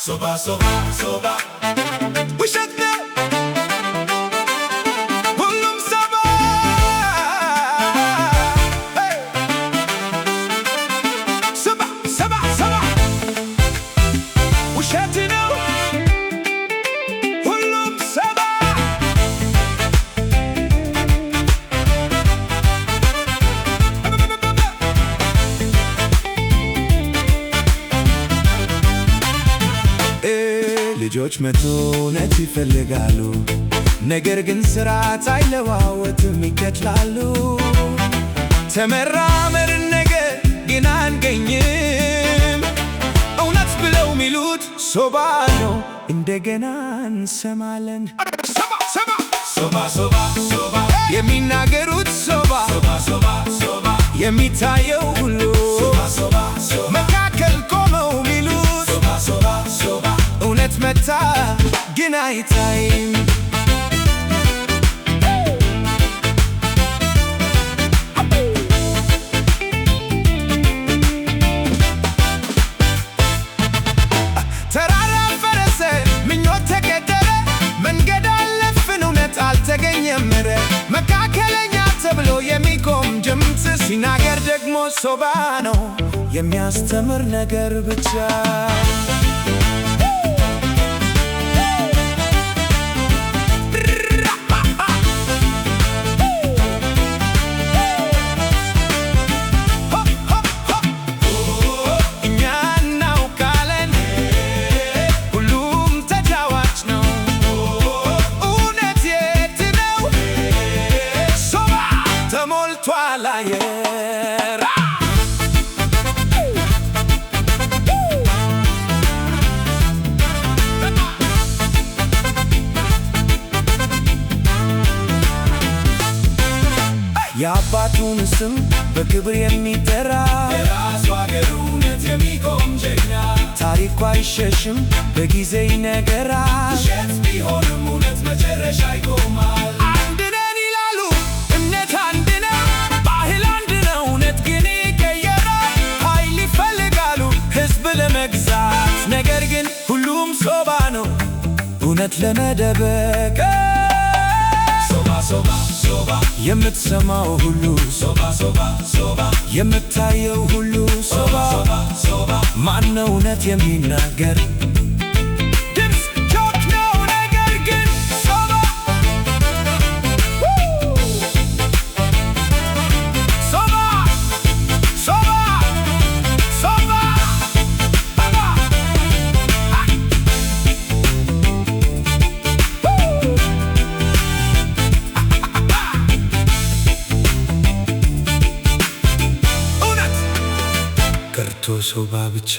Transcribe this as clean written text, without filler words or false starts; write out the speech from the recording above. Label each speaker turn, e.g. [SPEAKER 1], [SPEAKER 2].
[SPEAKER 1] soba, soba, soba. ውሸት ነው ሁሉም ሰባ ሰባ ሰባ ሰባ ውሸት ነው ሁሉም ሰባ ልጆች መቶ እውነት ይፈልጋሉ፣ ነገር ግን ስርዓት አይለዋወጥም ይከትላሉ። ተመራመርን ነገር ግን አንገኝም፣ እውነት ብለው ሚሉት ሶባ ነው እንደገና እንሰማለን። ሶባ ሶባ ሶባ ሶባ ሶባ የሚናገሩት ሶባ ሶባ ሶባ ሶባ የሚታየው ሁሉ ሶባ ሶባ ሶባ መካከል ቆመው ሚሉት ሶባ ሶባ ሶባ እውነት መታ ግን አይታይም። ተራራ ፈረሰ ምኞት ተገደለ፣ መንገድ አለፍን እውነት አልተገኘም። መካከለኛ ተብሎ የሚቆም ድምፅ ሲናገር ደግሞ ሶባ ነው የሚያስተምር ነገር ብቻ። የአባቱን ስም በክብር የሚጠራ የራሱ አገር እውነት የሚቆም ጀግና፣ ታሪኩ አይሸሽም በጊዜ ይነገራል። ውሸት ቢሆንም እውነት መጨረሻ ይቆማል። አንድ ነን ይላሉ እምነት አንድ ነው፣ ባህል አንድ ነው እውነት ግን ይቀየራል። ኃይል ይፈልጋሉ ሕዝብ ለመግዛት፣ ነገር ግን ሁሉም ሶባ ነው እውነት ለመደበቅ። ሶባ ሶባ ሶባ የምትሰማው ሁሉ ሶባ ሶባ ሶባ የምታየው ሁሉ ሶባ ሶባ ሶባ ማነው እውነት የሚናገር? ድምፅ ጆክ ነው ነገር ግን ሶባ ሶባ ሶባ ሶባ ቀርቶ ሶባ ብቻ